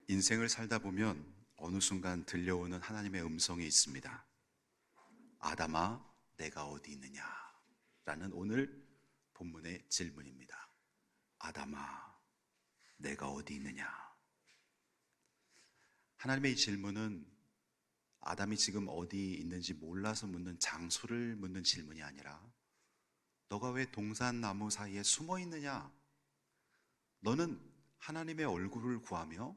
인생을 살다 보면 어느 순간 들려오는 하나님의 음성이 있습니다. 아담아, 내가 어디 있느냐? 라는 오늘 본문의 질문입니다. 아담아, 내가 어디 있느냐? 하나님의 이 질문은 아담이 지금 어디 있는지 몰라서 묻는 장소를 묻는 질문이 아니라 너가 왜 동산나무 사이에 숨어 있느냐? 너는 하나님의 얼굴을 구하며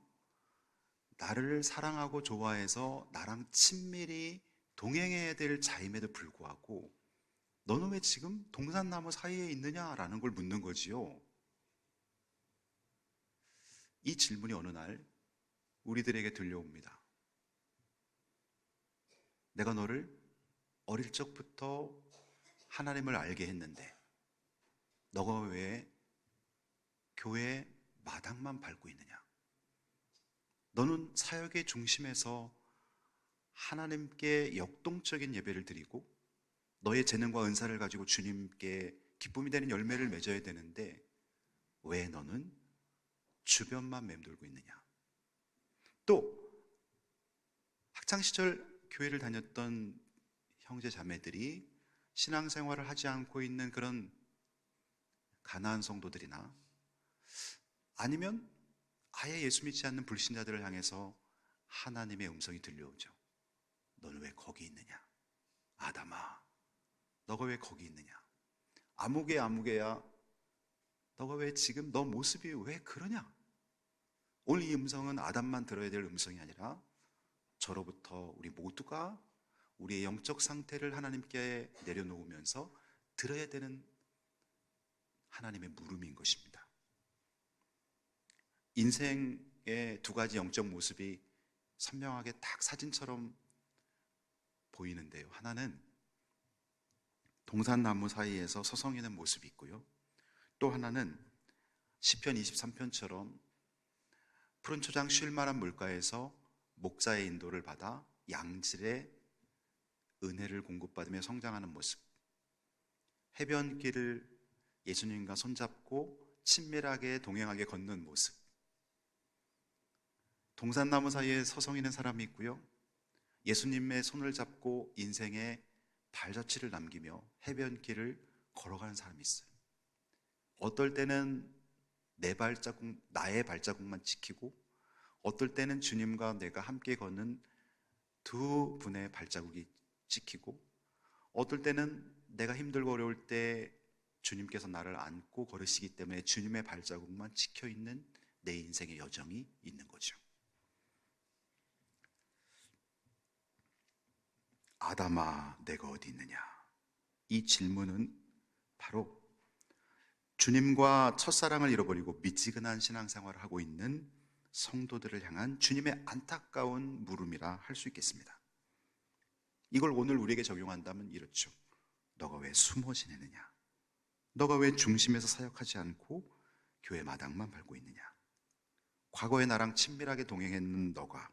나를 사랑하고 좋아해서 나랑 친밀히 동행해야 될 자임에도 불구하고 너는 왜 지금 동산나무 사이에 있느냐라는 걸 묻는 거지요. 이 질문이 어느 날 우리들에게 들려옵니다. 내가 너를 어릴 적부터 하나님을 알게 했는데 너가 왜 교회 마당만 밟고 있느냐? 너는 사역의 중심에서 하나님께 역동적인 예배를 드리고 너의 재능과 은사를 가지고 주님께 기쁨이 되는 열매를 맺어야 되는데 왜 너는 주변만 맴돌고 있느냐? 또 학창시절 교회를 다녔던 형제 자매들이 신앙생활을 하지 않고 있는 그런 가나안 성도들이나 아니면 아예 예수 믿지 않는 불신자들을 향해서 하나님의 음성이 들려오죠. 너는 왜 거기 있느냐? 아담아, 너가 왜 거기 있느냐? 아무개야, 너가 왜 지금 너 모습이 왜 그러냐? 오늘 이 음성은 아담만 들어야 될 음성이 아니라 저로부터 우리 모두가 우리의 영적 상태를 하나님께 내려놓으면서 들어야 되는 하나님의 물음인 것입니다. 인생의 두 가지 영적 모습이 선명하게 딱 사진처럼 보이는데요. 하나는 동산나무 사이에서 서성이는 모습이 있고요. 또 하나는 시편 23편처럼 푸른 초장 쉴 만한 물가에서 목자의 인도를 받아 양질의 은혜를 공급받으며 성장하는 모습. 해변길을 예수님과 손잡고 친밀하게 동행하게 걷는 모습. 동산나무 사이에 서성이는 사람이 있고요. 예수님의 손을 잡고 인생의 발자취를 남기며 해변길을 걸어가는 사람이 있어요. 어떨 때는 나의 발자국만 지키고 어떨 때는 주님과 내가 함께 걷는 두 분의 발자국이 지키고 어떨 때는 내가 힘들고 어려울 때 주님께서 나를 안고 걸으시기 때문에 주님의 발자국만 지켜있는 내 인생의 여정이 있는 거죠. 아담아, 내가 어디 있느냐? 이 질문은 바로 주님과 첫사랑을 잃어버리고 미지근한 신앙생활을 하고 있는 성도들을 향한 주님의 안타까운 물음이라 할 수 있겠습니다. 이걸 오늘 우리에게 적용한다면 이렇죠. 너가 왜 숨어 지내느냐? 너가 왜 중심에서 사역하지 않고 교회 마당만 밟고 있느냐? 과거에 나랑 친밀하게 동행했는 너가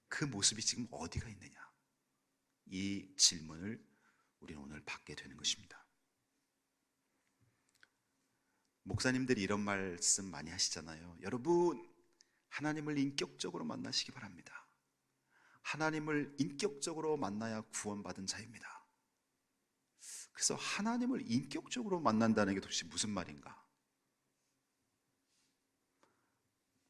그 모습이 지금 어디가 있느냐? 이 질문을 우리는 오늘 받게 되는 것입니다. 목사님들이 이런 말씀 많이 하시잖아요. 여러분, 하나님을 인격적으로 만나시기 바랍니다. 하나님을 인격적으로 만나야 구원받은 자입니다. 그래서 하나님을 인격적으로 만난다는 게 도대체 무슨 말인가?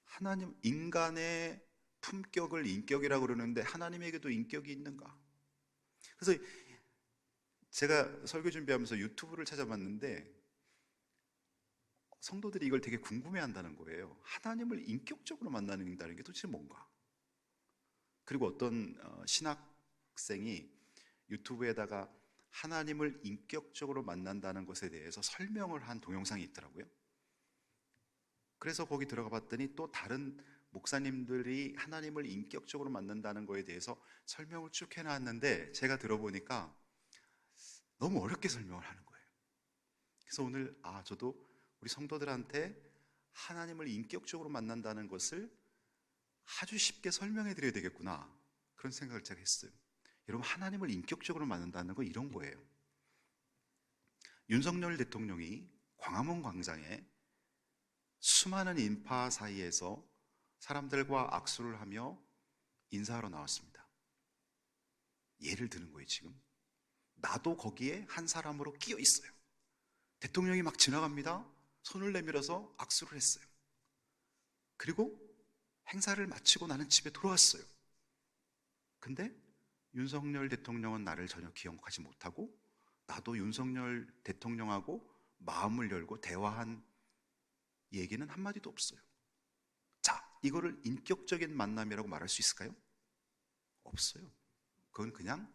하나님, 인간의 품격을 인격이라고 그러는데 하나님에게도 인격이 있는가? 그래서 제가 설교 준비하면서 유튜브를 찾아봤는데 성도들이 이걸 되게 궁금해한다는 거예요. 하나님을 인격적으로 만나는다는 게 도대체 뭔가? 그리고 어떤 신학생이 유튜브에다가 하나님을 인격적으로 만난다는 것에 대해서 설명을 한 동영상이 있더라고요. 그래서 거기 들어가 봤더니 또 다른 목사님들이 하나님을 인격적으로 만난다는 거에 대해서 설명을 쭉 해놨는데 제가 들어보니까 너무 어렵게 설명을 하는 거예요. 그래서 오늘 저도 우리 성도들한테 하나님을 인격적으로 만난다는 것을 아주 쉽게 설명해 드려야 되겠구나, 그런 생각을 제가 했어요. 여러분, 하나님을 인격적으로 만난다는 건 이런 거예요. 윤석열 대통령이 광화문 광장에 수많은 인파 사이에서 사람들과 악수를 하며 인사하러 나왔습니다. 예를 드는 거예요. 지금 나도 거기에 한 사람으로 끼어 있어요. 대통령이 막 지나갑니다. 손을 내밀어서 악수를 했어요. 그리고 행사를 마치고 나는 집에 돌아왔어요. 근데 윤석열 대통령은 나를 전혀 기억하지 못하고 나도 윤석열 대통령하고 마음을 열고 대화한 얘기는 한마디도 없어요. 자, 이거를 인격적인 만남이라고 말할 수 있을까요? 없어요. 그건 그냥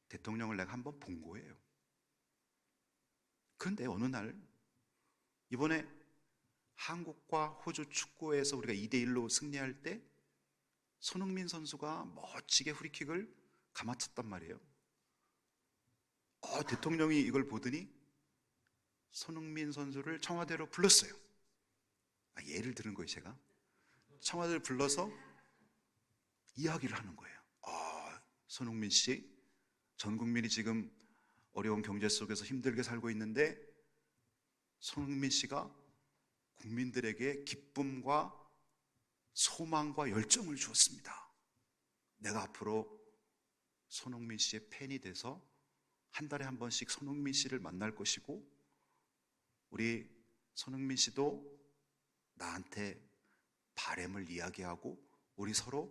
대통령을 내가 한번 본 거예요. 그런데 어느 날 이번에 한국과 호주 축구에서 우리가 2대1로 승리할 때 손흥민 선수가 멋지게 프리킥을 감아쳤단 말이에요. 대통령이 이걸 보더니 손흥민 선수를 청와대로 불렀어요. 예를 드는 거예요. 제가 청와대를 불러서 이야기를 하는 거예요. 손흥민 씨, 전 국민이 지금 어려운 경제 속에서 힘들게 살고 있는데 손흥민 씨가 국민들에게 기쁨과 소망과 열정을 주었습니다. 내가 앞으로 손흥민 씨의 팬이 돼서 한 달에 한 번씩 손흥민 씨를 만날 것이고 우리 손흥민 씨도 나한테 바람을 이야기하고 우리 서로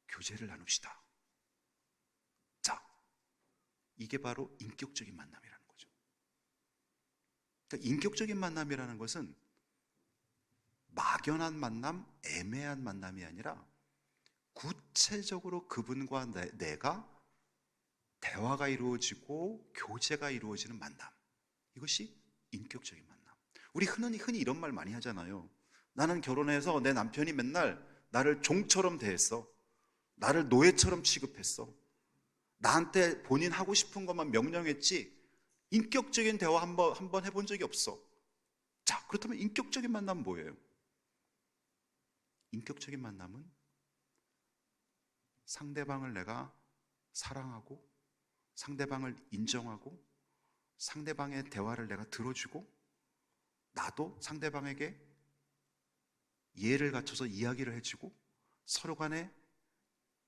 교제를 나눕시다. 자, 이게 바로 인격적인 만남이라는 거죠. 그러니까 인격적인 만남이라는 것은 막연한 만남, 애매한 만남이 아니라 구체적으로 그분과 내가 대화가 이루어지고 교제가 이루어지는 만남. 이것이 인격적인 만남. 우리 흔히 이런 말 많이 하잖아요. 나는 결혼해서 내 남편이 맨날 나를 종처럼 대했어. 나를 노예처럼 취급했어. 나한테 본인 하고 싶은 것만 명령했지 인격적인 대화 한번 해본 적이 없어. 자, 그렇다면 인격적인 만남은 뭐예요? 인격적인 만남은 상대방을 내가 사랑하고 상대방을 인정하고 상대방의 대화를 내가 들어주고 나도 상대방에게 예를 갖춰서 이야기를 해주고 서로 간에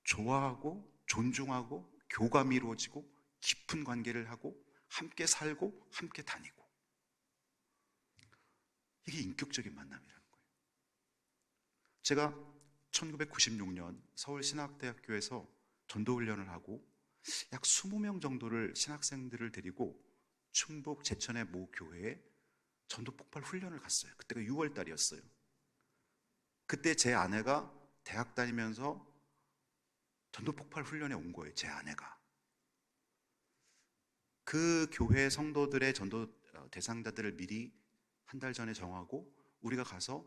좋아하고 존중하고 교감이 이루어지고 깊은 관계를 하고 함께 살고 함께 다니고 이게 인격적인 만남이라는 거예요. 제가 1996년 서울신학대학교에서 전도훈련을 하고 약 20명 정도를 신학생들을 데리고 충북 제천의 모 교회에 전도폭발 훈련을 갔어요. 그때가 6월 달이었어요. 그때 제 아내가 대학 다니면서 전도폭발 훈련에 온 거예요. 제 아내가. 그 교회 성도들의 전도 대상자들을 미리 한 달 전에 정하고 우리가 가서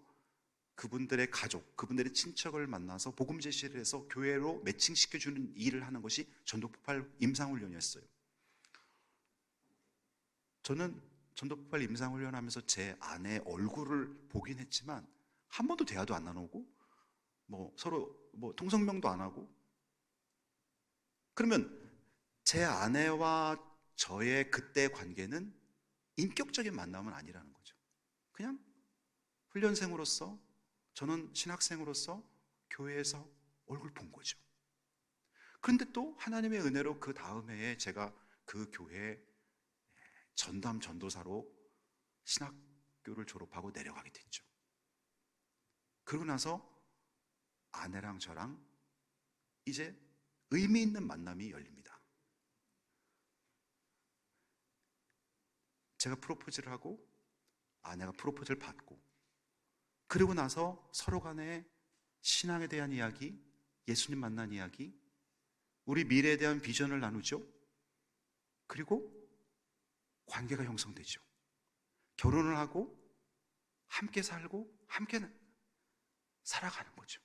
그분들의 가족, 그분들의 친척을 만나서 복음 제시를 해서 교회로 매칭시켜주는 일을 하는 것이 전도폭발 임상훈련이었어요. 저는 전도폭발 임상훈련 하면서 제 아내 얼굴을 보긴 했지만 한 번도 대화도 안 나누고 서로 통성명도 안 하고 그러면 제 아내와 저의 그때 관계는 인격적인 만남은 아니라는 거죠. 그냥 훈련생으로서 저는 신학생으로서 교회에서 얼굴 본 거죠. 그런데 또 하나님의 은혜로 그 다음 해에 제가 그 교회 전담 전도사로 신학교를 졸업하고 내려가게 됐죠. 그러고 나서 아내랑 저랑 이제 의미 있는 만남이 열립니다. 제가 프로포즈를 하고 아내가 프로포즈를 받고 그리고 나서 서로 간에 신앙에 대한 이야기, 예수님 만난 이야기, 우리 미래에 대한 비전을 나누죠. 그리고 관계가 형성되죠. 결혼을 하고 함께 살고 함께 살아가는 거죠.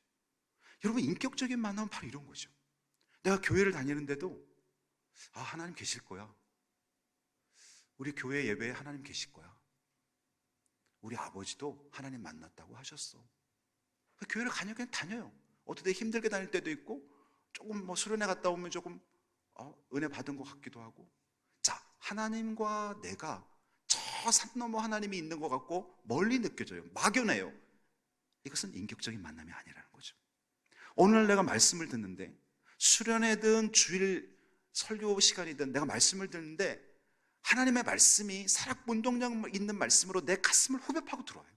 여러분, 인격적인 만남은 바로 이런 거죠. 내가 교회를 다니는데도 하나님 계실 거야. 우리 교회 예배에 하나님 계실 거야. 우리 아버지도 하나님 만났다고 하셨어. 교회를 그냥 다녀요. 어떨 때 힘들게 다닐 때도 있고 조금 수련회 갔다 오면 조금 은혜 받은 것 같기도 하고. 자, 하나님과 내가 저 산 너머 하나님이 있는 것 같고 멀리 느껴져요. 막연해요. 이것은 인격적인 만남이 아니라는 거죠. 오늘 내가 말씀을 듣는데, 수련회든 주일 설교 시간이든 내가 말씀을 듣는데 하나님의 말씀이 살아운동력 있는 말씀으로 내 가슴을 후벼 파고 들어와요.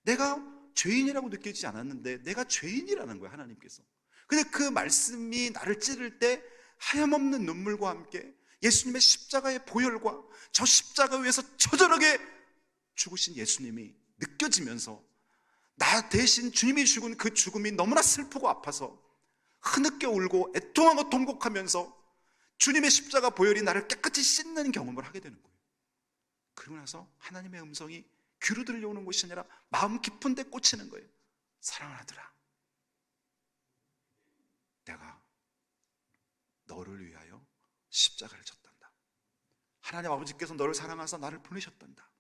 내가 죄인이라고 느껴지지 않았는데 내가 죄인이라는 거예요, 하나님께서. 근데 그 말씀이 나를 찌를 때 하염없는 눈물과 함께 예수님의 십자가의 보혈과 저 십자가 위에서 처절하게 죽으신 예수님이 느껴지면서 나 대신 주님이 죽은 그 죽음이 너무나 슬프고 아파서 흐느껴 울고 애통하고 통곡하면서 주님의 십자가 보혈이 나를 깨끗이 씻는 경험을 하게 되는 거예요. 그러고 나서 하나님의 음성이 귀로 들려오는 것이 아니라 마음 깊은 데 꽂히는 거예요. 사랑하는 아들아, 내가 너를 위하여 십자가를 졌단다. 하나님 아버지께서 너를 사랑하사 나를 보내셨단다.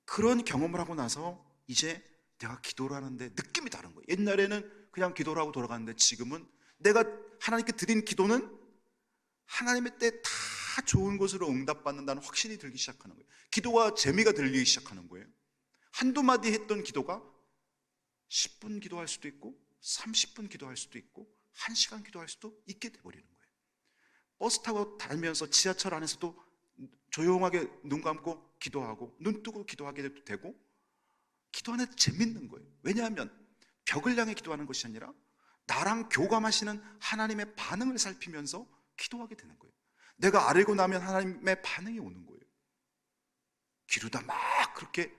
그런 경험을 하고 나서 이제 내가 기도를 하는데 느낌이 다른 거예요. 옛날에는 그냥 기도를 하고 돌아갔는데 지금은 내가 하나님께 드린 기도는 하나님의 때 다 좋은 것으로 응답받는다는 확신이 들기 시작하는 거예요. 기도가 재미가 들리기 시작하는 거예요. 한두 마디 했던 기도가 10분 기도할 수도 있고 30분 기도할 수도 있고 1시간 기도할 수도 있게 돼버리는 거예요. 버스 타고 다니면서 지하철 안에서도 조용하게 눈 감고 기도하고 눈 뜨고 기도하게 되고, 기도하는 데 재밌는 거예요. 왜냐하면 벽을 향해 기도하는 것이 아니라 나랑 교감하시는 하나님의 반응을 살피면서 기도하게 되는 거예요. 내가 아뢰고 나면 하나님의 반응이 오는 거예요. 기도다 막 그렇게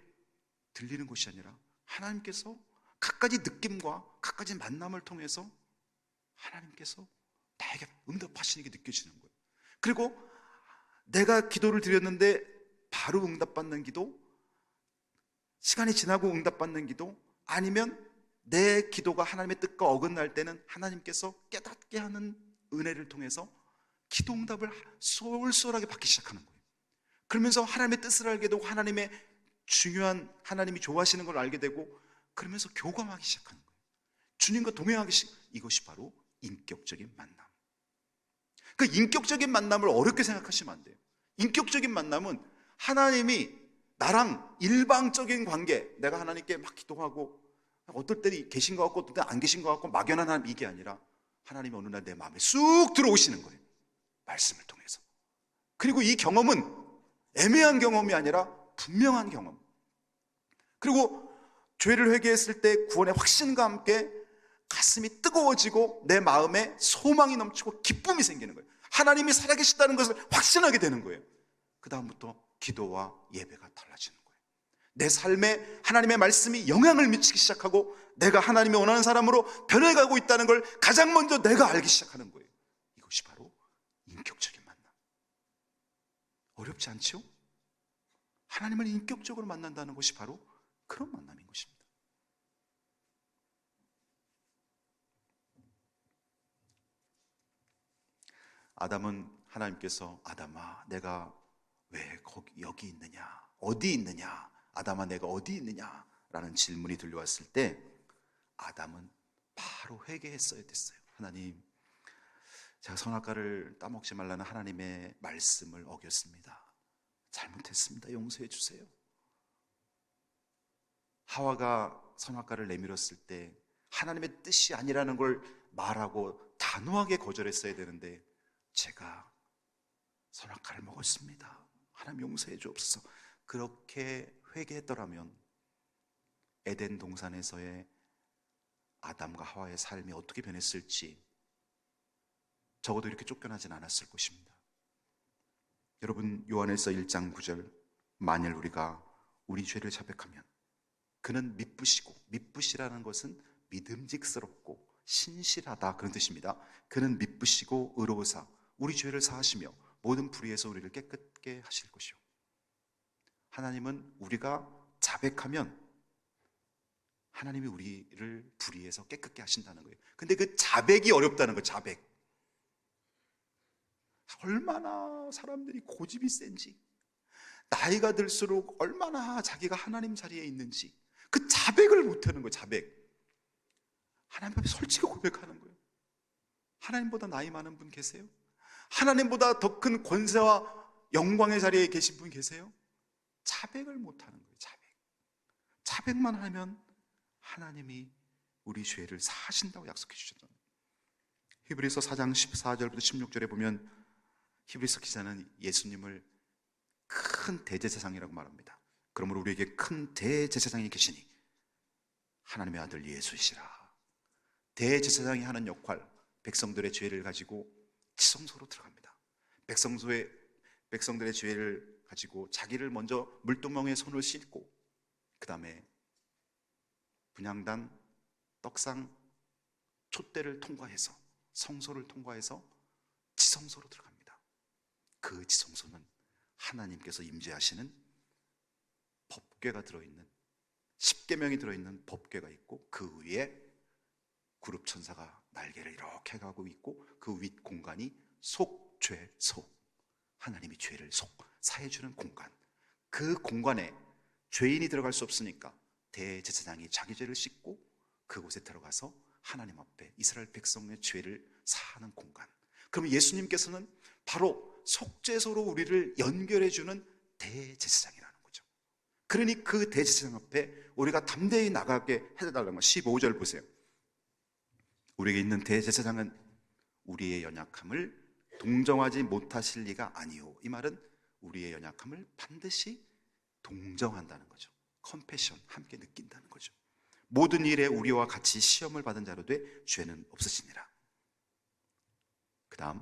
들리는 것이 아니라 하나님께서 갖가지 느낌과 갖가지 만남을 통해서 하나님께서 나에게 응답하시는 게 느껴지는 거예요. 그리고 내가 기도를 드렸는데 바로 응답받는 기도, 시간이 지나고 응답받는 기도, 아니면 내 기도가 하나님의 뜻과 어긋날 때는 하나님께서 깨닫게 하는 은혜를 통해서 기도 응답을 쏠쏠하게 받기 시작하는 거예요. 그러면서 하나님의 뜻을 알게 되고 하나님의 중요한, 하나님이 좋아하시는 걸 알게 되고, 그러면서 교감하기 시작하는 거예요. 주님과 동행하기 이것이 바로 인격적인 만남. 그 인격적인 만남을 어렵게 생각하시면 안 돼요. 인격적인 만남은 하나님이 나랑 일방적인 관계, 내가 하나님께 막 기도하고 어떨 때는 계신 것 같고 어떨 때는 안 계신 것 같고 막연한 하나님, 이게 아니라 하나님이 어느 날 내 마음에 쑥 들어오시는 거예요. 말씀을 통해서. 그리고 이 경험은 애매한 경험이 아니라 분명한 경험. 그리고 죄를 회개했을 때 구원의 확신과 함께 가슴이 뜨거워지고 내 마음에 소망이 넘치고 기쁨이 생기는 거예요. 하나님이 살아계시다는 것을 확신하게 되는 거예요. 그 다음부터 기도와 예배가 달라지는 거예요. 내 삶에 하나님의 말씀이 영향을 미치기 시작하고 내가 하나님이 원하는 사람으로 변해가고 있다는 걸 가장 먼저 내가 알기 시작하는 거예요. 이것이 바로 인격적인 만남. 어렵지 않죠? 하나님을 인격적으로 만난다는 것이 바로 그런 만남인 것입니다. 아담은 하나님께서 아담아 내가 왜 여기 있느냐, 어디 있느냐, 아담아 내가 어디 있느냐 라는 질문이 들려왔을 때 아담은 바로 회개했어야 됐어요. 하나님, 제가 선악과를 따먹지 말라는 하나님의 말씀을 어겼습니다. 잘못했습니다. 용서해 주세요. 하와가 선악과를 내밀었을 때 하나님의 뜻이 아니라는 걸 말하고 단호하게 거절했어야 되는데 제가 선악과를 먹었습니다. 하나님 용서해 주옵소서. 그렇게 회개했더라면 에덴 동산에서의 아담과 하와의 삶이 어떻게 변했을지 적어도 이렇게 쫓겨나진 않았을 것입니다. 여러분, 요한일서 1장 9절, 만일 우리가 우리 죄를 자백하면 그는 미쁘시고, 미쁘시라는 것은 믿음직스럽고 신실하다 그런 뜻입니다. 그는 미쁘시고 의로우사 우리 죄를 사하시며 모든 불의에서 우리를 깨끗게 하실 것이요. 하나님은 우리가 자백하면 하나님이 우리를 불의에서 깨끗게 하신다는 거예요. 근데 그 자백이 어렵다는 거예요. 자백. 얼마나 사람들이 고집이 센지, 나이가 들수록 얼마나 자기가 하나님 자리에 있는지 그 자백을 못하는 거예요. 자백. 하나님 앞에 솔직히 고백하는 거예요. 하나님보다 나이 많은 분 계세요? 하나님보다 더 큰 권세와 영광의 자리에 계신 분 계세요? 자백을 못하는 거예요. 400만 하면 하나님이 우리 죄를 사하신다고 약속해 주셨잖아요. 히브리서 4장 14절부터 16절에 보면 히브리서 기자는 예수님을 큰 대제사장이라고 말합니다. 그러므로 우리에게 큰 대제사장이 계시니 하나님의 아들 예수시라. 대제사장이 하는 역할, 백성들의 죄를 가지고 지성소로 들어갑니다. 백성들의 죄를 가지고 자기를 먼저 물두멍에 손을 씻고 그 다음에 분향단, 떡상, 촛대를 통과해서 성소를 통과해서 지성소로 들어갑니다. 그 지성소는 하나님께서 임재하시는 법궤가 들어있는, 십계명이 들어있는 법궤가 있고 그 위에 구룹 천사가 날개를 이렇게 가고 있고 그 윗 공간이 속죄소, 하나님이 죄를 사해주는 공간. 그 공간에 죄인이 들어갈 수 없으니까 대제사장이 자기 죄를 씻고 그곳에 들어가서 하나님 앞에 이스라엘 백성의 죄를 사하는 공간. 그러면 예수님께서는 바로 속죄소로 우리를 연결해주는 대제사장이라는 거죠. 그러니 그 대제사장 앞에 우리가 담대히 나가게 해달라는 거. 15절 보세요. 우리에게 있는 대제사장은 우리의 연약함을 동정하지 못하실 리가 아니오. 이 말은 우리의 연약함을 반드시 동정한다는 거죠. 컴패션, 함께 느낀다는 거죠. 모든 일에 우리와 같이 시험을 받은 자로 돼 죄는 없으시니라. 그 다음,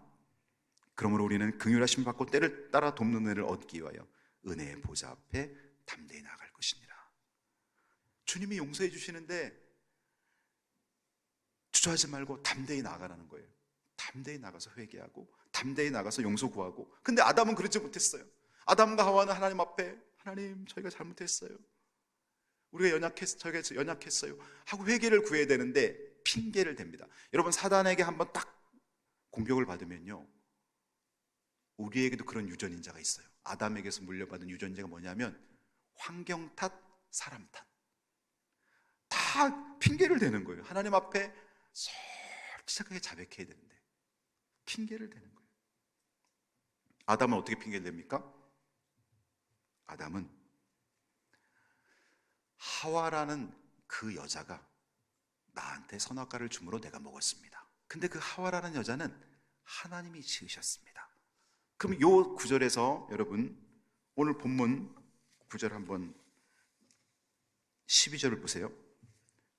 그러므로 우리는 긍휼하심 받고 때를 따라 돕는 은혜를 얻기 위하여 은혜의 보좌 앞에 담대히 나아갈 것이니라. 주님이 용서해 주시는데 주저하지 말고 담대히 나아가라는 거예요. 담대히 나가서 회개하고 담대히 나가서 용서 구하고. 근데 아담은 그러지 못했어요. 아담과 하와는 하나님 앞에 하나님 저희가 잘못했어요, 우리가 저희가 연약했어요 하고 회개를 구해야 되는데 핑계를 댑니다. 여러분, 사단에게 한번 딱 공격을 받으면요, 우리에게도 그런 유전인자가 있어요. 아담에게서 물려받은 유전자가 뭐냐면 환경 탓, 사람 탓, 다 핑계를 대는 거예요. 하나님 앞에 솔직하게 자백해야 되는데 핑계를 대는 거예요. 아담은 어떻게 핑계를 댑니까? 아담은 하와라는 그 여자가 나한테 선악과를 주므로 내가 먹었습니다. 근데 그 하와라는 여자는 하나님이 지으셨습니다. 그럼 요 구절에서 여러분 오늘 본문 구절 한번 12절을 보세요.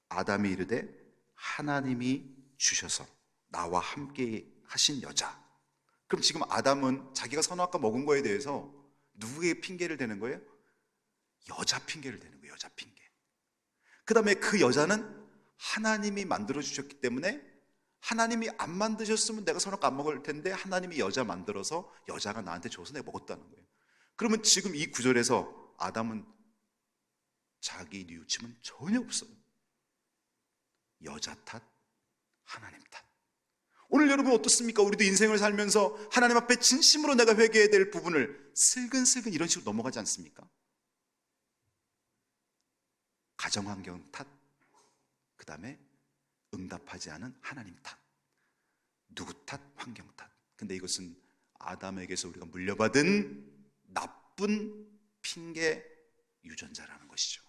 아담이 이르되 하나님이 주셔서 나와 함께 하신 여자. 그럼 지금 아담은 자기가 선악과 먹은 거에 대해서 누구에게 핑계를 대는 거예요? 여자 핑계를 대는 거예요. 여자 핑계. 그 다음에 그 여자는 하나님이 만들어주셨기 때문에 하나님이 안 만드셨으면 내가 선악과 안 먹을 텐데 하나님이 여자 만들어서 여자가 나한테 줘서 내가 먹었다는 거예요. 그러면 지금 이 구절에서 아담은 자기 뉘우침은 전혀 없어요. 여자 탓, 하나님 탓. 오늘 여러분 어떻습니까? 우리도 인생을 살면서 하나님 앞에 진심으로 내가 회개해야 될 부분을 슬근슬근 이런 식으로 넘어가지 않습니까? 가정환경 탓, 그 다음에 응답하지 않은 하나님 탓, 누구 탓, 환경 탓. 근데 이것은 아담에게서 우리가 물려받은 나쁜 핑계 유전자라는 것이죠.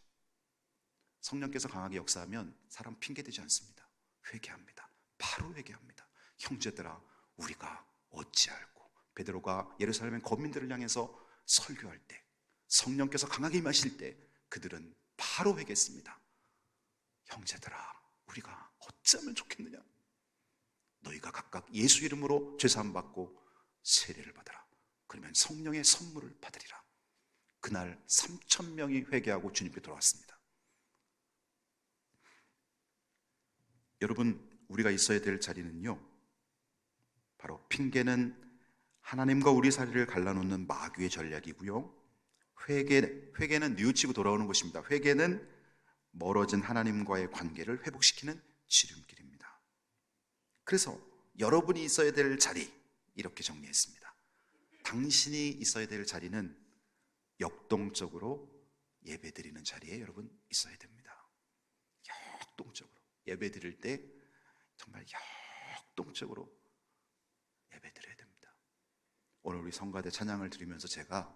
성령께서 강하게 역사하면 사람 핑계대지 않습니다. 회개합니다. 바로 회개합니다. 형제들아, 우리가 어찌 알고. 베드로가 예루살렘 거민들을 향해서 설교할 때, 성령께서 강하게 임하실 때 그들은 바로 회개했습니다. 형제들아, 우리가 어쩌면 좋겠느냐. 너희가 각각 예수 이름으로 죄사함 받고 세례를 받으라. 그러면 성령의 선물을 받으리라. 그날 3,000명이 회개하고 주님께 돌아왔습니다. 여러분, 우리가 있어야 될 자리는요, 바로 핑계는 하나님과 우리 사이를 갈라놓는 마귀의 전략이고요, 회개는 뉘우치고 돌아오는 것입니다. 회개는 멀어진 하나님과의 관계를 회복시키는 지름길입니다. 그래서 여러분이 있어야 될 자리, 이렇게 정리했습니다. 당신이 있어야 될 자리는 역동적으로 예배드리는 자리에 여러분 있어야 됩니다. 역동적으로 예배드릴 때 정말 역동적으로 예배드려야 됩니다. 오늘 우리 성가대 찬양을 드리면서 제가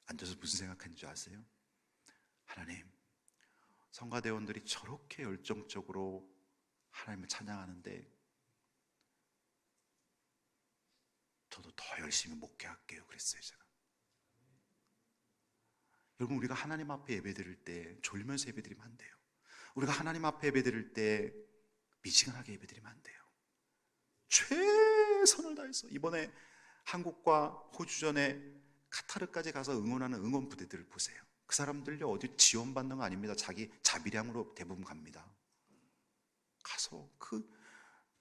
앉아서 무슨 생각했는지 아세요? 하나님, 성가대원들이 저렇게 열정적으로 하나님을 찬양하는데 저도 더 열심히 목회할게요 그랬어요. 제가. 여러분, 우리가 하나님 앞에 예배드릴 때 졸면서 예배드리면 안 돼요. 우리가 하나님 앞에 예배드릴 때 미지근하게 예배드리면 안 돼요. 최선을 다해서. 이번에 한국과 호주전에 카타르까지 가서 응원하는 응원 부대들을 보세요. 그 사람들요, 어디 지원받는 거 아닙니다. 자기 자비량으로 대부분 갑니다. 가서 그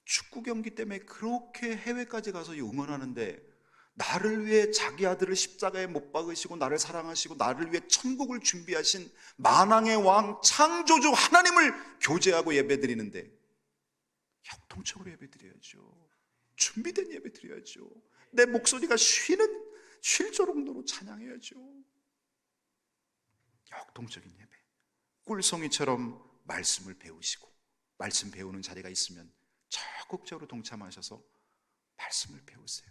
축구 경기 때문에 그렇게 해외까지 가서 응원하는데, 나를 위해 자기 아들을 십자가에 못 박으시고 나를 사랑하시고 나를 위해 천국을 준비하신 만왕의 왕 창조주 하나님을 교제하고 예배드리는데 협동적으로 예배드려야죠. 준비된 예배드려야죠. 내 목소리가 쉴 정도로 찬양해야죠. 역동적인 예배. 꿀송이처럼 말씀을 배우시고, 말씀 배우는 자리가 있으면 적극적으로 동참하셔서 말씀을 배우세요.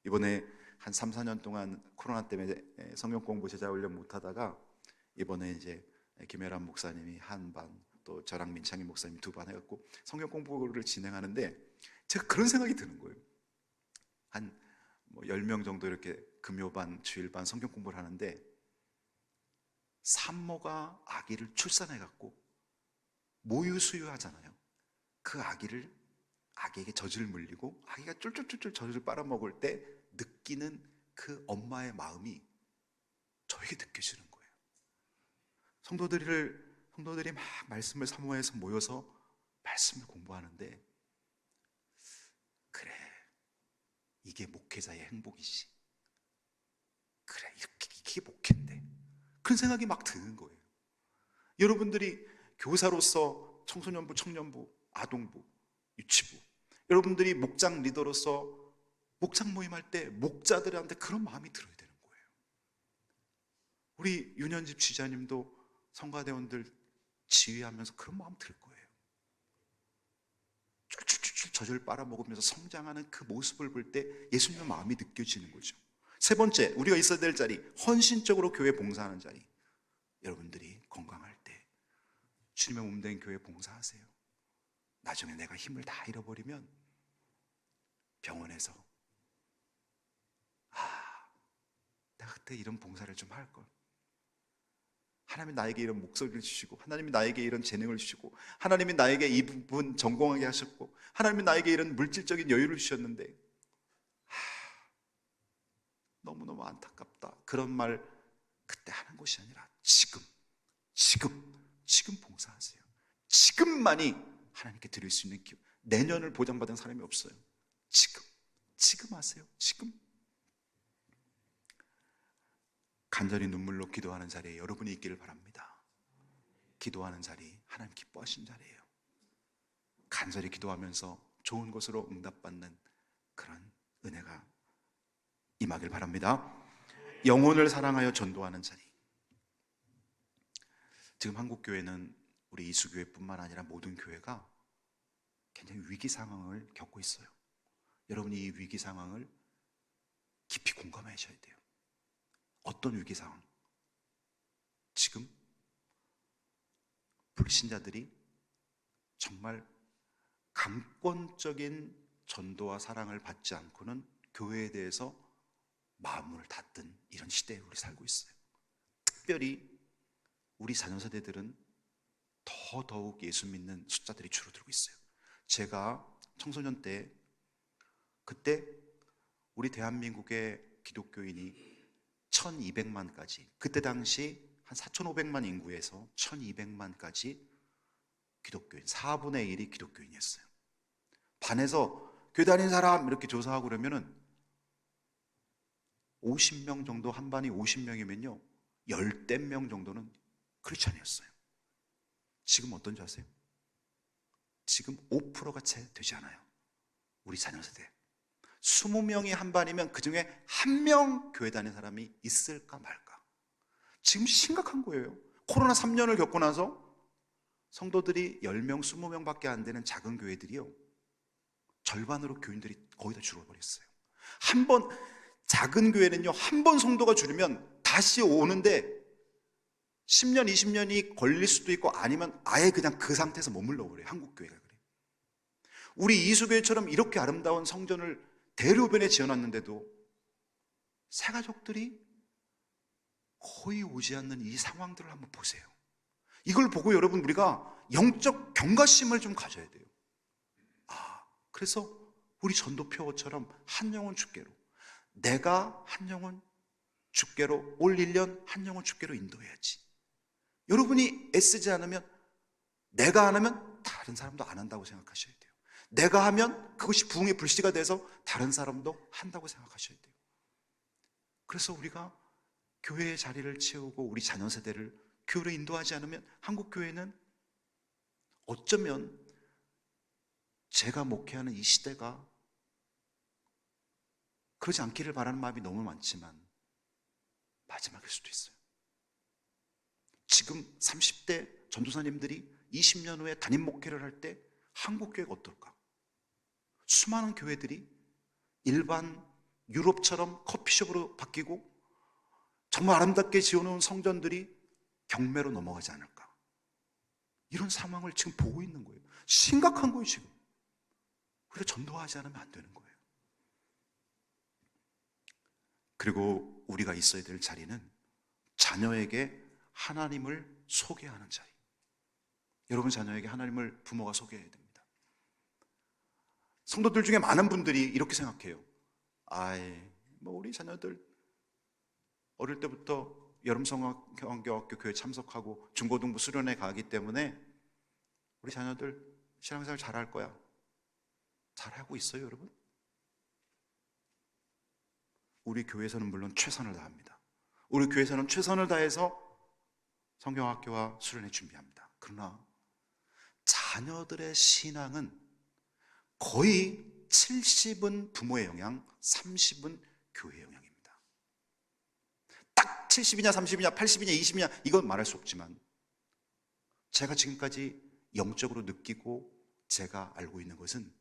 이번에 한 3, 4년 동안 코로나 때문에 성경 공부 제자 훈련 못하다가 이번에 이제 김혜란 목사님이 한 반, 또 저랑 민창희 목사님이 두 반 해갖고 성경 공부를 진행하는데, 제가 그런 생각이 드는 거예요. 한 10명 정도 이렇게 금요반, 주일반 성경 공부를 하는데, 산모가 아기를 출산해갖고 모유수유하잖아요. 그 아기에게 젖을 물리고 아기가 쫄쫄쫄쫄 젖을 빨아먹을 때 느끼는 그 엄마의 마음이 저에게 느껴지는 거예요. 성도들이 막 말씀을 사모해서 모여서 말씀을 공부하는데, 그래, 이게 목회자의 행복이지. 그래, 이게 목회인데. 그런 생각이 막 드는 거예요. 여러분들이 교사로서 청소년부, 청년부, 아동부, 유치부, 여러분들이 목장 리더로서 목장 모임할 때 목자들한테 그런 마음이 들어야 되는 거예요. 우리 윤현집 지자님도 성가대원들 지휘하면서 그런 마음 들 거예요. 쫄쫄쫄 젖을 빨아먹으면서 성장하는 그 모습을 볼 때 예수님의 마음이 느껴지는 거죠. 세 번째, 우리가 있어야 될 자리, 헌신적으로 교회 봉사하는 자리. 여러분들이 건강할 때 주님의 몸된 교회 봉사하세요. 나중에 내가 힘을 다 잃어버리면 병원에서 내가 그때 이런 봉사를 좀 할걸. 하나님이 나에게 이런 목소리를 주시고, 하나님이 나에게 이런 재능을 주시고, 하나님이 나에게 이 부분 전공하게 하셨고, 하나님이 나에게 이런 물질적인 여유를 주셨는데 너무너무 안타깝다. 그런 말 그때 하는 것이 아니라 지금 봉사하세요. 지금만이 하나님께 드릴 수 있는 기회. 내년을 보장받은 사람이 없어요. 지금 하세요. 지금. 간절히 눈물로 기도하는 자리에 여러분이 있기를 바랍니다. 기도하는 자리, 하나님 기뻐하신 자리예요. 간절히 기도하면서 좋은 것으로 응답받는 그런 은혜가 임하길 바랍니다. 영혼을 사랑하여 전도하는 자리. 지금 한국교회는 우리 이수교회뿐만 아니라 모든 교회가 굉장히 위기 상황을 겪고 있어요. 여러분이 이 위기 상황을 깊이 공감하셔야 돼요. 어떤 위기 상황? 지금 불신자들이 정말 강권적인 전도와 사랑을 받지 않고는 교회에 대해서 마음을 닫던 이런 시대에 우리 살고 있어요. 특별히 우리 자녀 세대들은 더더욱 예수 믿는 숫자들이 줄어들고 있어요. 제가 청소년 때, 그때 우리 대한민국의 기독교인이 1200만까지, 그때 당시 한 4500만 인구에서 1200만까지 기독교인, 4분의 1이 기독교인이었어요. 반에서 교회 다니는 사람 이렇게 조사하고 그러면은 50명 정도, 한 반이 50명이면요 10명 정도는 크리스찬이었어요. 지금 어떤지 아세요? 지금 5%가 채 되지 않아요. 우리 자녀 세대 20명이 한 반이면 그 중에 한 명 교회 다니는 사람이 있을까 말까. 지금 심각한 거예요. 코로나 3년을 겪고 나서 성도들이 10명, 20명밖에 안 되는 작은 교회들이요, 절반으로 교인들이 거의 다 줄어버렸어요. 작은 교회는요, 한 번 성도가 줄으면 다시 오는데 10년, 20년이 걸릴 수도 있고 아니면 아예 그냥 그 상태에서 머물러 버려요. 한국교회가 그래요. 우리 이수교회처럼 이렇게 아름다운 성전을 대로변에 지어놨는데도 새가족들이 거의 오지 않는 이 상황들을 한번 보세요. 이걸 보고 여러분, 우리가 영적 경각심을 좀 가져야 돼요. 그래서 우리 전도표처럼 한 영혼 주께로, 내가 한 영혼 주께로, 올 1년 한 영혼 주께로 인도해야지. 여러분이 애쓰지 않으면, 내가 안 하면 다른 사람도 안 한다고 생각하셔야 돼요. 내가 하면 그것이 부흥의 불씨가 돼서 다른 사람도 한다고 생각하셔야 돼요. 그래서 우리가 교회의 자리를 채우고 우리 자녀 세대를 교회로 인도하지 않으면 한국 교회는 어쩌면 제가 목회하는 이 시대가, 그러지 않기를 바라는 마음이 너무 많지만 마지막일 수도 있어요. 지금 30대 전도사님들이 20년 후에 담임 목회를 할 때 한국 교회가 어떨까? 수많은 교회들이 일반 유럽처럼 커피숍으로 바뀌고 정말 아름답게 지어놓은 성전들이 경매로 넘어가지 않을까? 이런 상황을 지금 보고 있는 거예요. 심각한 거예요. 지금 우리가 전도하지 않으면 안 되는 거예요. 그리고 우리가 있어야 될 자리는 자녀에게 하나님을 소개하는 자리. 여러분 자녀에게 하나님을 부모가 소개해야 됩니다. 성도들 중에 많은 분들이 이렇게 생각해요. 우리 자녀들 어릴 때부터 여름성경학교 교회 참석하고 중고등부 수련회 가기 때문에 우리 자녀들 신앙생활 잘할 거야. 잘하고 있어요, 여러분? 우리 교회에서는 물론 최선을 다합니다. 우리 교회에서는 최선을 다해서 성경학교와 수련회 준비합니다. 그러나 자녀들의 신앙은 거의 70은 부모의 영향, 30은 교회의 영향입니다. 딱 70이냐 30이냐 80이냐 20이냐 이건 말할 수 없지만, 제가 지금까지 영적으로 느끼고 제가 알고 있는 것은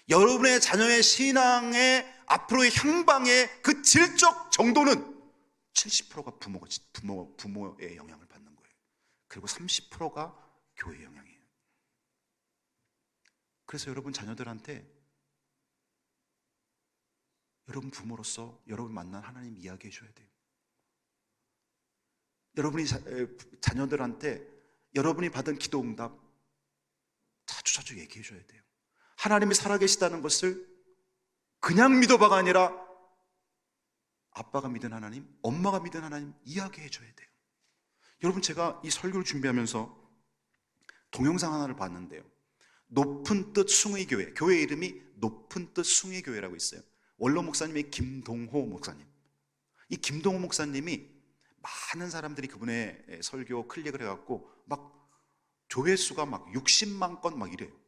여러분의 자녀의 신앙의 앞으로의 향방의 그 질적 정도는 70%가 부모의 영향을 받는 거예요. 그리고 30%가 교회의 영향이에요. 그래서 여러분 자녀들한테 여러분 부모로서 여러분 만난 하나님 이야기해 줘야 돼요. 여러분이 자녀들한테 여러분이 받은 기도 응답 자주 얘기해 줘야 돼요. 하나님이 살아계시다는 것을 그냥 믿어봐가 아니라 아빠가 믿은 하나님, 엄마가 믿은 하나님 이야기해 줘야 돼요. 여러분, 제가 이 설교를 준비하면서 동영상 하나를 봤는데요. 높은 뜻 숭의교회, 교회 이름이 높은 뜻 숭의교회라고 있어요. 원로 목사님이 김동호 목사님. 이 김동호 목사님이 많은 사람들이 그분의 설교 클릭을 해갖고 막 조회수가 막 60만 건 막 이래요.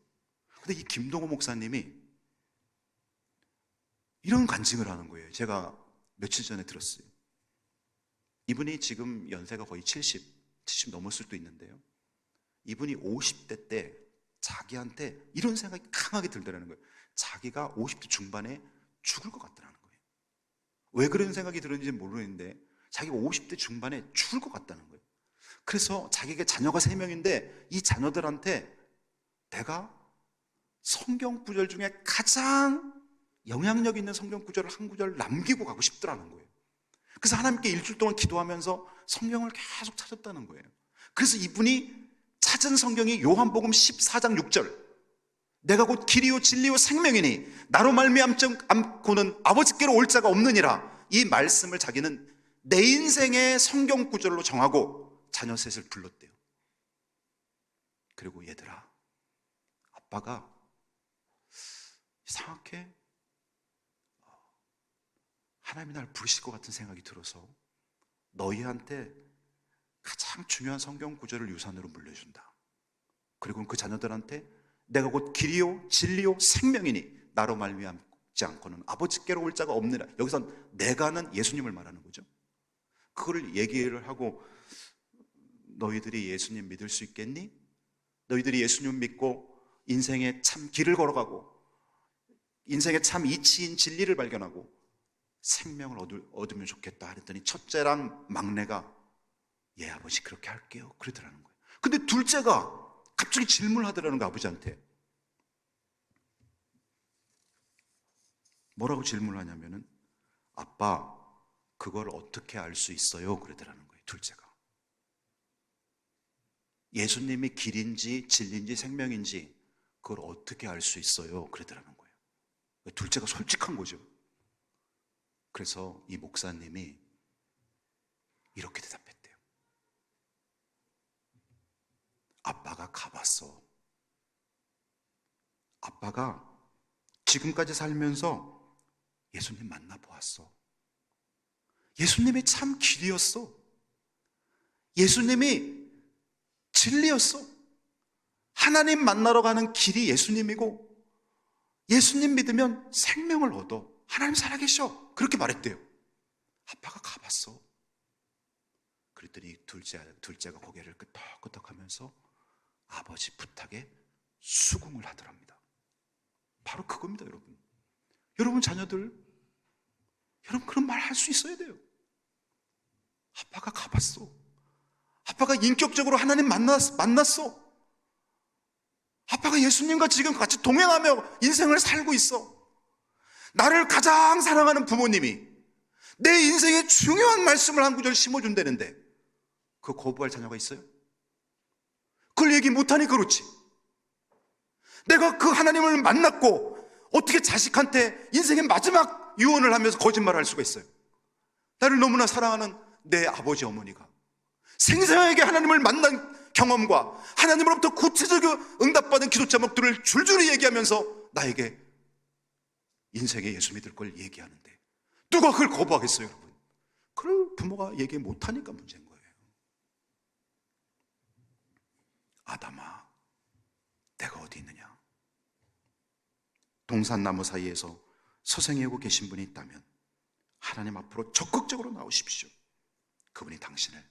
근데 이 김동호 목사님이 이런 간증을 하는 거예요. 제가 며칠 전에 들었어요. 이분이 지금 연세가 거의 70 넘을 수도 있는데요. 이분이 50대 때 자기한테 이런 생각이 강하게 들더라는 거예요. 자기가 50대 중반에 죽을 것 같다는 거예요. 왜 그런 생각이 들었는지 모르겠는데 자기가 50대 중반에 죽을 것 같다는 거예요. 그래서 자기에게 자녀가 3명인데 이 자녀들한테 내가 성경 구절 중에 가장 영향력 있는 성경 구절을 한 구절 남기고 가고 싶더라는 거예요. 그래서 하나님께 일주일 동안 기도하면서 성경을 계속 찾았다는 거예요. 그래서 이분이 찾은 성경이 요한복음 14장 6절, 내가 곧 길이요 진리요 생명이니 나로 말미암지 않고는 아버지께로 올 자가 없느니라. 이 말씀을 자기는 내 인생의 성경 구절로 정하고 자녀 셋을 불렀대요. 그리고 얘들아, 아빠가 이상하게 하나님이 날 부르실 것 같은 생각이 들어서 너희한테 가장 중요한 성경 구절을 유산으로 물려준다. 그리고 그 자녀들한테 내가 곧 길이요 진리요 생명이니 나로 말미암지 않고는 아버지께로 올 자가 없느라. 여기선 내가는 예수님을 말하는 거죠. 그거를 얘기를 하고 너희들이 예수님 믿을 수 있겠니? 너희들이 예수님 믿고 인생의 참 길을 걸어가고 인생의 참 이치인 진리를 발견하고 생명을 얻으면 좋겠다 그랬더니 첫째랑 막내가 예, 아버지 그렇게 할게요. 그러더라는 거예요. 근데 둘째가 갑자기 질문을 하더라는 거예요, 아버지한테. 뭐라고 질문을 하냐면은, 아빠, 그걸 어떻게 알 수 있어요? 그러더라는 거예요, 둘째가. 예수님이 길인지 진리인지 생명인지 그걸 어떻게 알 수 있어요? 그러더라는 거예요. 둘째가 솔직한 거죠. 그래서 이 목사님이 이렇게 대답했대요. 아빠가 가봤어. 아빠가 지금까지 살면서 예수님 만나보았어. 예수님이 참 길이었어. 예수님이 진리였어. 하나님 만나러 가는 길이 예수님이고, 예수님 믿으면 생명을 얻어. 하나님 살아계셔. 그렇게 말했대요. 아빠가 가봤어. 그랬더니 둘째가 고개를 끄덕끄덕 하면서 아버지 부탁에 수긍을 하더랍니다. 바로 그겁니다, 여러분. 여러분 자녀들, 여러분 그런 말 할 수 있어야 돼요. 아빠가 가봤어. 아빠가 인격적으로 하나님 만났어. 아빠가 예수님과 지금 같이 동행하며 인생을 살고 있어. 나를 가장 사랑하는 부모님이 내 인생에 중요한 말씀을 한 구절 심어준다는데 그거 거부할 자녀가 있어요? 그걸 얘기 못하니 그렇지. 내가 그 하나님을 만났고 어떻게 자식한테 인생의 마지막 유언을 하면서 거짓말을 할 수가 있어요? 나를 너무나 사랑하는 내 아버지 어머니가 생생하게 하나님을 만난 경험과 하나님으로부터 구체적으로 응답받은 기도 제목들을 줄줄이 얘기하면서 나에게 인생의 예수 믿을 걸 얘기하는데 누가 그걸 거부하겠어요, 여러분? 그걸 부모가 얘기 못하니까 문제인 거예요. 아담아, 내가 어디 있느냐? 동산나무 사이에서 서성이고 계신 분이 있다면 하나님 앞으로 적극적으로 나오십시오. 그분이 당신을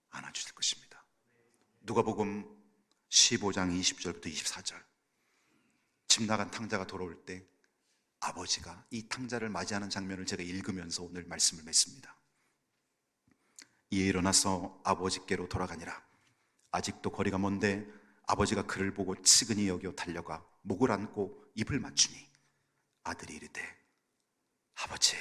안아주실 것입니다. 누가복음 15장 20절부터 24절. 집 나간 탕자가 돌아올 때 아버지가 이 탕자를 맞이하는 장면을 제가 읽으면서 오늘 말씀을 맺습니다. 이에 일어나서 아버지께로 돌아가니라. 아직도 거리가 먼데 아버지가 그를 보고 치근히 여겨 달려가 목을 안고 입을 맞추니 아들이 이르되 아버지,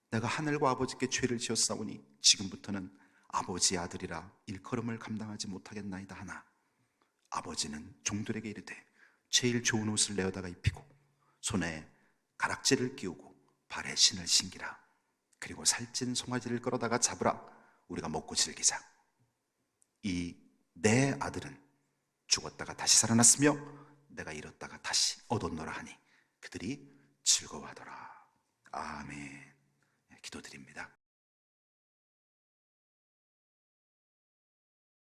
내가 하늘과 아버지께 죄를 지었사오니 지금부터는 아버지의 아들이라 일컬음을 감당하지 못하겠나이다 하나 아버지는 종들에게 이르되 제일 좋은 옷을 내어다가 입히고 손에 가락지를 끼우고 발에 신을 신기라. 그리고 살찐 송아지를 끌어다가 잡으라. 우리가 먹고 즐기자. 이 내 아들은 죽었다가 다시 살아났으며 내가 잃었다가 다시 얻었노라 하니 그들이 즐거워하더라. 아멘. 기도드립니다.